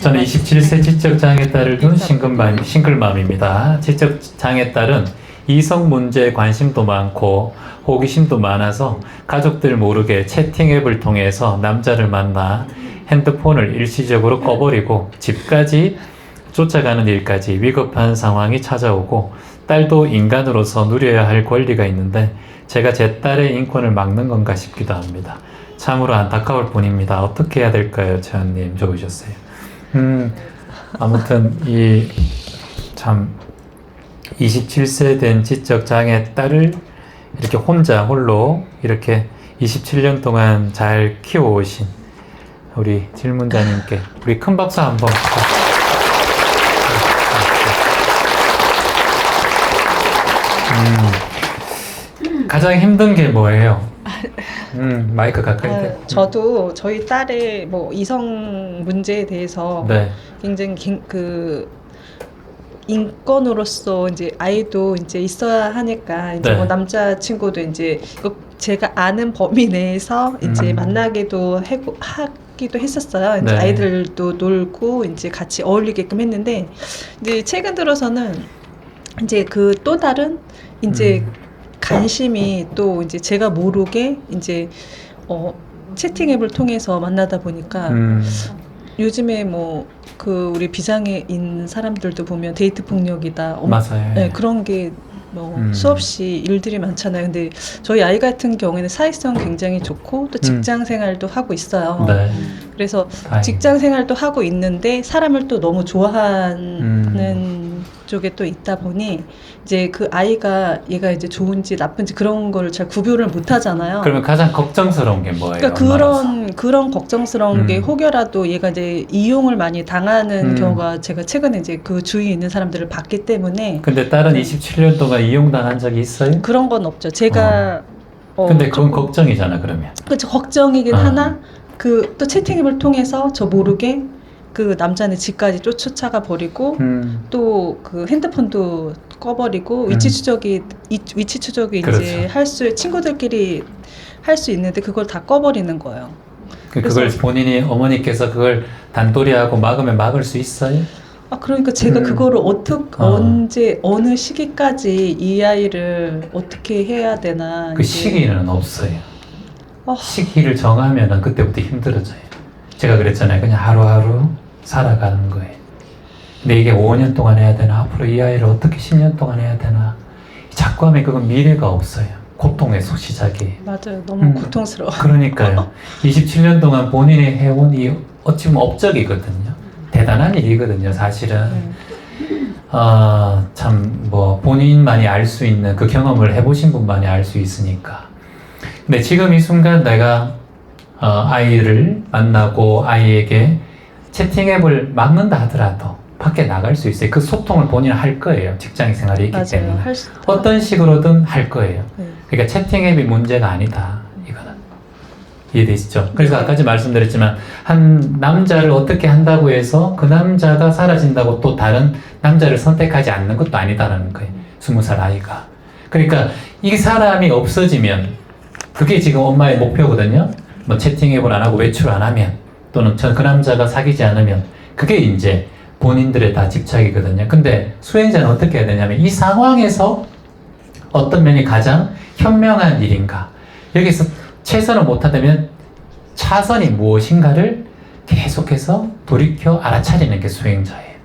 저는 27세 지적장애 딸을 둔 싱글맘입니다. 지적장애 딸은 이성 문제에 관심도 많고 호기심도 많아서 가족들 모르게 채팅 앱을 통해서 남자를 만나 핸드폰을 일시적으로 꺼버리고 집까지 쫓아가는 일까지 위급한 상황이 찾아오고, 딸도 인간으로서 누려야 할 권리가 있는데 제가 제 딸의 인권을 막는 건가 싶기도 합니다. 참으로 안타까울 뿐입니다. 어떻게 해야 될까요? 재현님 적으셨어요. 아무튼 참 27세 된 지적장애 딸을 이렇게 홀로 이렇게 27년 동안 잘 키워오신 우리 질문자님께 우리 큰 박수 한번. 가장 힘든 게 뭐예요? 마이크 가까이 대. 저도 저희 딸의 뭐 이성 문제에 대해서 네. 굉장히 그 인권으로서 이제 아이도 이제 있어야 하니까 이제 네. 뭐 남자 친구도 이제 제가 아는 범위 내에서 이제 만나기도 하기도 했었어요. 이제 네. 아이들도 놀고 이제 같이 어울리게끔 했는데, 이제 최근 들어서는 이제 그 또 다른 이제 관심이 또 이제 제가 모르게 이제 채팅 앱을 통해서 만나다 보니까 요즘에 뭐 그 우리 비장애인 사람들도 보면 데이트 폭력이다. 맞아요. 네, 그런 게 뭐 수없이 일들이 많잖아요. 근데 저희 아이 같은 경우에는 사회성 굉장히 좋고 또 직장 생활도 하고 있어요. 네. 그래서 다행이다. 직장 생활도 하고 있는데 사람을 또 너무 좋아하는 쪽에 또 있다 보니 이제 그 아이가 얘가 이제 좋은지 나쁜지 그런 걸 잘 구별을 못 하잖아요. 그러면 가장 걱정스러운 게 뭐예요? 그러니까 그런 걱정스러운 게 혹여라도 얘가 이제 이용을 많이 당하는 경우가 제가 최근에 이제 그 주위에 있는 사람들을 봤기 때문에. 근데 딸은 27년 동안 이용당한 적이 있어요? 그런 건 없죠. 제가 근데 그건 걱정이잖아, 그러면. 그렇죠. 걱정이긴 하나 그 또 채팅앱을 통해서 저 모르게 그 남자는 집까지 쫓아가 버리고 또 그 핸드폰도 꺼버리고 위치 추적이 그렇죠. 이제 친구들끼리 할 수 있는데 그걸 다 꺼버리는 거예요. 그걸 본인이 어머니께서 그걸 단도리하고 막으면 막을 수 있어요? 그러니까 제가 그거를 언제 어느 시기까지 이 아이를 어떻게 해야 되나. 그 시기는 없어요. 시기를 정하면은 그때부터 힘들어져요. 제가 그랬잖아요. 그냥 하루하루 살아가는 거예요. 근데 이게 5년 동안 해야 되나? 앞으로 이 아이를 어떻게 10년 동안 해야 되나? 자꾸 하면 그건 미래가 없어요. 고통의 시작이. 맞아요. 너무 고통스러워. 그러니까요. 27년 동안 본인이 해온 이 어찌 보면 업적이거든요. 대단한 일이거든요, 사실은. 참 뭐 본인만이 알 수 있는 그 경험을 해보신 분만이 알 수 있으니까. 근데 지금 이 순간 내가 아이를 만나고 아이에게 채팅 앱을 막는다 하더라도 밖에 나갈 수 있어요. 그 소통을 본인은 할 거예요. 직장 생활이 있기 맞아요. 때문에. 할 어떤 식으로든 할 거예요. 네. 그러니까 채팅 앱이 문제가 아니다. 이거는. 이해되시죠? 그래서 아까 말씀드렸지만 한 남자를 어떻게 한다고 해서 그 남자가 사라진다고 또 다른 남자를 선택하지 않는 것도 아니다라는 거예요. 20살 아이가. 그러니까 이 사람이 없어지면 그게 지금 엄마의 목표거든요. 뭐 채팅 앱을 안 하고 외출 안 하면 또는 그 남자가 사귀지 않으면 그게 이제 본인들의 다 집착이거든요. 근데 수행자는 어떻게 해야 되냐면 이 상황에서 어떤 면이 가장 현명한 일인가, 여기서 최선을 못하다면 차선이 무엇인가를 계속해서 돌이켜 알아차리는 게 수행자예요.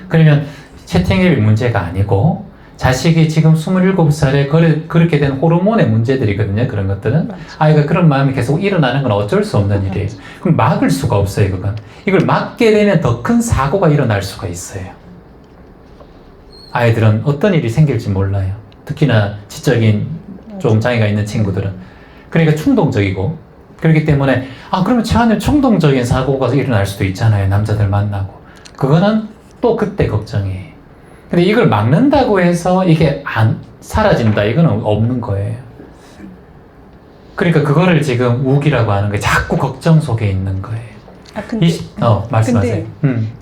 그러면 채팅앱이 문제가 아니고 자식이 지금 27살에 그렇게 된 호르몬의 문제들이거든요. 그런 것들은. 아이가 그런 마음이 계속 일어나는 건 어쩔 수 없는 일이에요. 그럼 막을 수가 없어요. 그건. 이걸 막게 되면 더 큰 사고가 일어날 수가 있어요. 아이들은 어떤 일이 생길지 몰라요. 특히나 지적인 좀 장애가 있는 친구들은. 그러니까 충동적이고, 그렇기 때문에 그러면 차안에 충동적인 사고가 일어날 수도 있잖아요. 남자들 만나고. 그거는 또 그때 걱정이에요. 근데 이걸 막는다고 해서 이게 안 사라진다, 이거는 없는 거예요. 그러니까 그거를 지금 우기라고 하는 게 자꾸 걱정 속에 있는 거예요. 근데 말씀하세요.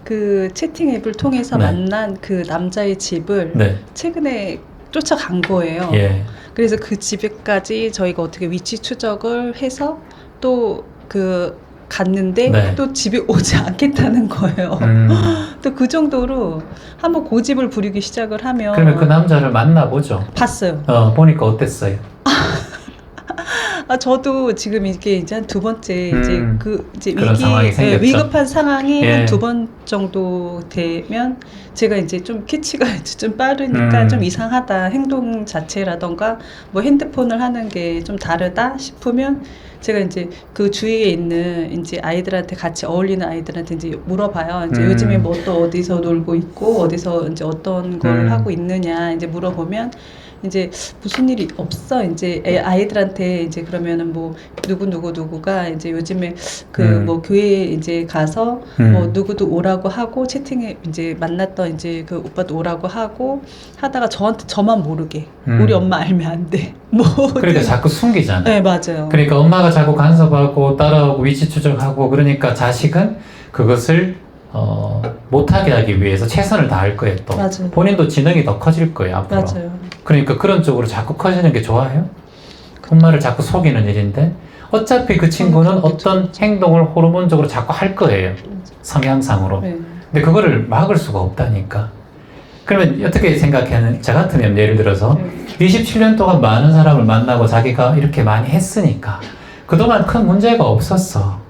그 채팅 앱을 통해서 네. 만난 그 남자의 집을 네. 최근에 쫓아간 거예요. 예. 그래서 그 집에까지 저희가 어떻게 위치 추적을 해서 또 그 갔는데 네. 또 집에 오지 않겠다는 거예요. 또 그 정도로 한번 고집을 부리기 시작을 하면 그러면 그 남자를 만나보죠. 봤어요. 보니까 어땠어요? 저도 지금 이게 이제 한 두 번째 이제 그런 상황이 생겼죠. 위급한 상황이 예. 한 두 번 정도 되면 제가 이제 좀 캐치가 이제 좀 빠르니까 좀 이상하다 행동 자체라던가 뭐 핸드폰을 하는 게 좀 다르다 싶으면 제가 이제 그 주위에 있는 이제 아이들한테 같이 어울리는 아이들한테 이제 물어봐요. 이제 요즘에 뭐 또 어디서 놀고 있고 어디서 이제 어떤 걸 하고 있느냐 이제 물어보면 이제 무슨 일이 없어 이제 아이들한테 이제 그러면은 뭐 누구가 이제 요즘에 그 뭐 교회에 이제 가서 뭐 누구도 오라고 하고 채팅에 이제 만났던 이제 그 오빠도 오라고 하고 하다가 저한테 저만 모르게 우리 엄마 알면 안 돼. 뭐 그러니까 자꾸 숨기잖아요. 네 맞아요. 그러니까 엄마가 자꾸 간섭하고 따라오고 위치 추적하고 그러니까 자식은 그것을 못하게 하기 위해서 최선을 다할 거예요. 또 맞아요. 본인도 지능이 더 커질 거예요 앞으로. 맞아요. 그러니까 그런 쪽으로 자꾸 커지는 게 좋아요? 엄마를 자꾸 속이는 일인데 어차피 그 친구는 어떤 행동을 호르몬적으로 자꾸 할 거예요. 성향상으로. 네. 근데 그거를 막을 수가 없다니까. 그러면 어떻게 생각하는, 저 같으면 예를 들어서 27년 동안 많은 사람을 만나고 자기가 이렇게 많이 했으니까 그동안 큰 문제가 없었어.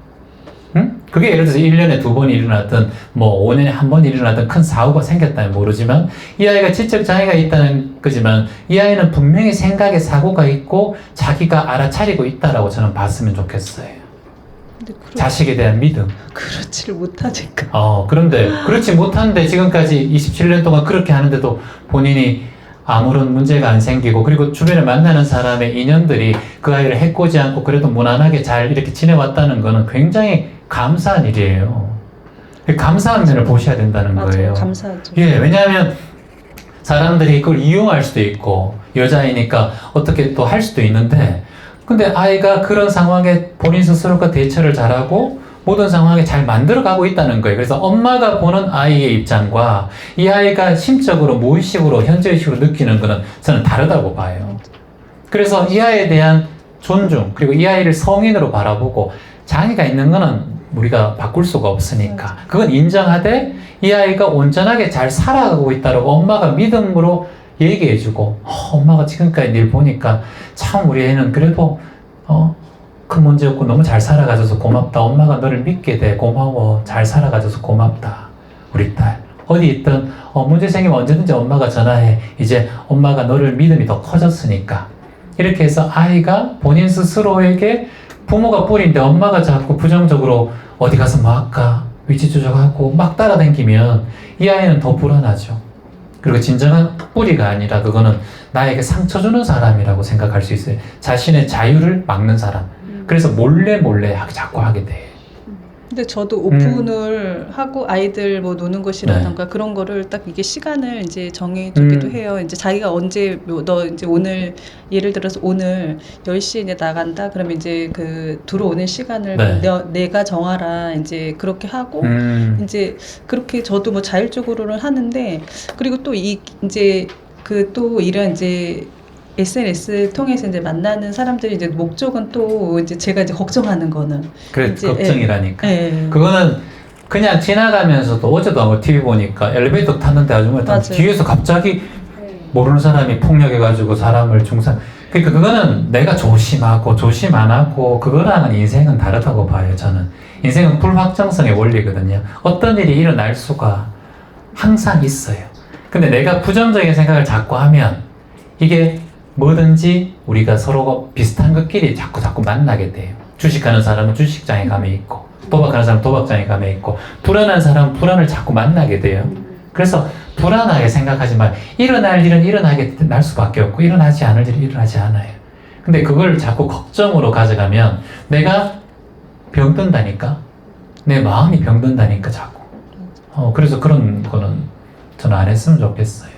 응? 그게 예를 들어서 1년에 2번 일어났던 뭐 5년에 한 번 일어났던 큰 사고가 생겼다면 모르지만 이 아이가 지적 장애가 있다는 거지만 이 아이는 분명히 생각에 사고가 있고 자기가 알아차리고 있다라고 저는 봤으면 좋겠어요. 근데 자식에 대한 믿음. 그렇지를 못하니까. 그런데 그렇지 못한데 지금까지 27년 동안 그렇게 하는데도 본인이 아무런 문제가 안 생기고 그리고 주변에 만나는 사람의 인연들이 그 아이를 해코지 않고 그래도 무난하게 잘 이렇게 지내왔다는 거는 굉장히 감사한 일이에요. 감사한 면을 보셔야 된다는 맞아요. 거예요. 감사하죠. 예, 왜냐하면 사람들이 그걸 이용할 수도 있고 여자이니까 어떻게 또 할 수도 있는데 근데 아이가 그런 상황에 본인 스스로가 대처를 잘하고 모든 상황에 잘 만들어가고 있다는 거예요. 그래서 엄마가 보는 아이의 입장과 이 아이가 심적으로 무의식으로 현재의식으로 느끼는 거는 저는 다르다고 봐요. 그래서 이 아이에 대한 존중 그리고 이 아이를 성인으로 바라보고 장애가 있는 거는 우리가 바꿀 수가 없으니까 그건 인정하되 이 아이가 온전하게 잘 살아가고 있다고 엄마가 믿음으로 얘기해주고 엄마가 지금까지 일 보니까 참 우리 애는 그래도 큰 문제 없고 너무 잘 살아가줘서 고맙다. 엄마가 너를 믿게 돼. 고마워. 잘 살아가줘서 고맙다. 우리 딸. 어디 있든 문제 생기면 언제든지 엄마가 전화해. 이제 엄마가 너를 믿음이 더 커졌으니까. 이렇게 해서 아이가 본인 스스로에게 부모가 뿔인데 엄마가 자꾸 부정적으로 어디 가서 뭐 할까? 위치 추적하고 막 따라다니면 이 아이는 더 불안하죠. 그리고 진정한 뿌리가 아니라 그거는 나에게 상처 주는 사람이라고 생각할 수 있어요. 자신의 자유를 막는 사람. 그래서 몰래 자꾸 하게 돼. 근데 저도 오픈을 하고 아이들 뭐 노는 것이라던가 그런 거를 딱 이게 시간을 이제 정해주기도 해요. 이제 자기가 언제 너 이제 오늘 예를 들어서 오늘 10시에 이제 나간다. 그러면 이제 그 들어오는 시간을 내가 정하라. 이제 그렇게 하고 이제 그렇게 저도 뭐 자율적으로는 하는데 그리고 또 이제 그 또 이런 이제 SNS 통해서 이제 만나는 사람들이 이제 목적은 또 이제 제가 이제 걱정하는 거는 그래 걱정이라니까. 예. 그거는 그냥 지나가면서도 어제도 TV 보니까 엘리베이터 탔는데 아줌마 뒤에서 갑자기 모르는 사람이 폭력해가지고 사람을 중상. 그러니까 그거는 내가 조심하고 조심 안 하고 그거랑은 인생은 다르다고 봐요. 저는 인생은 불확정성의 원리거든요. 어떤 일이 일어날 수가 항상 있어요. 근데 내가 부정적인 생각을 자꾸 하면 이게 뭐든지 우리가 서로 비슷한 것끼리 자꾸 만나게 돼요. 주식하는 사람은 주식장에 감에 있고 도박하는 사람은 도박장에 감에 있고 불안한 사람은 불안을 자꾸 만나게 돼요. 그래서 불안하게 생각하지 말. 일어날 일은 일어나게 날 수밖에 없고 일어나지 않을 일은 일어나지 않아요. 근데 그걸 자꾸 걱정으로 가져가면 내가 병든다니까. 내 마음이 병든다니까 자꾸. 그래서 그런 거는 저는 안 했으면 좋겠어요.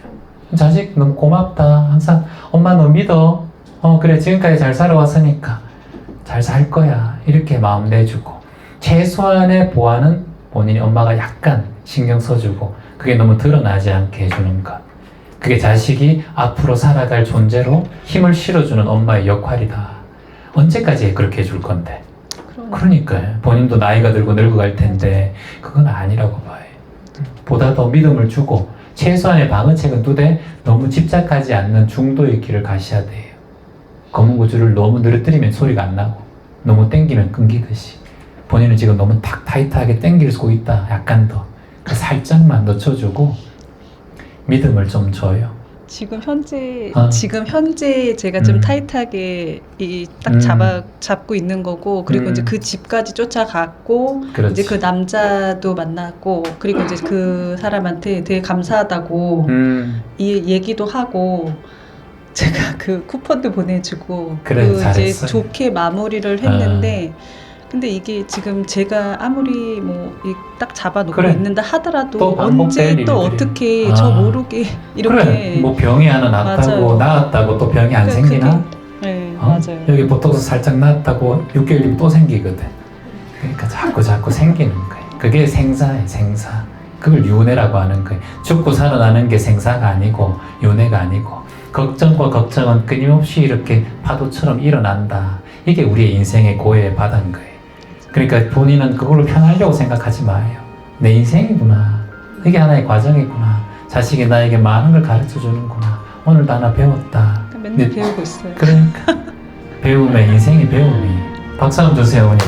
자식 너무 고맙다. 항상 엄마 너 믿어. 그래 지금까지 잘 살아왔으니까 잘 살 거야. 이렇게 마음 내주고 최소한의 보완은 본인이 엄마가 약간 신경 써주고 그게 너무 드러나지 않게 해주는 것. 그게 자식이 앞으로 살아갈 존재로 힘을 실어주는 엄마의 역할이다. 언제까지 그렇게 해줄 건데? 그러니까요. 본인도 나이가 들고 늙어갈 텐데 그건 아니라고 봐요. 보다 더 믿음을 주고 최소한의 방어책은 두되 너무 집착하지 않는 중도의 길을 가셔야 돼요. 검은 구줄을 너무 늘어뜨리면 소리가 안 나고 너무 땡기면 끊기듯이 본인은 지금 너무 탁 타이트하게 땡기고 있다. 약간 더 살짝만 늦춰주고 믿음을 좀 줘요. 지금 현재 아. 지금 현재 제가 좀 음. 타이트하게 딱 잡고 있는 거고, 그리고 이제 그 집까지 쫓아갔고, 그렇지. 이제 그 남자도 만났고, 그리고 이제 그 사람한테 되게 감사하다고 이 얘기도 하고, 제가 그 쿠폰도 보내주고, 그래, 그 이제 잘했어요. 좋게 마무리를 했는데, 근데 이게 지금 제가 아무리 딱 잡아놓고 그래. 있는다 하더라도 또 반복될 언제 또 일들이. 어떻게 아. 저 모르게 이렇게 그래, 뭐 병이 하나 났다고 맞아요. 나았다고 또 병이 안 그러니까 생기나? 네, 어? 맞아요. 여기 보톡스 살짝 났다고 6개월이면 또 생기거든. 그러니까 자꾸 생기는 거예요. 그게 생사예요, 생사. 그걸 윤회라고 하는 거예요. 죽고 살아나는 게 생사가 아니고 윤회가 아니고, 걱정과 걱정은 끊임없이 이렇게 파도처럼 일어난다. 이게 우리의 인생의 고해의 바다인 거예요. 그러니까 본인은 그걸로 편하려고 생각하지 마요. 내 인생이구나. 이게 하나의 과정이구나. 자식이 나에게 많은 걸 가르쳐 주는구나. 오늘도 하나 배웠다. 맨날 네. 배우고 있어요. 그러니까 배움의 인생이 배움이. 박수 한번 주세요, 어머니.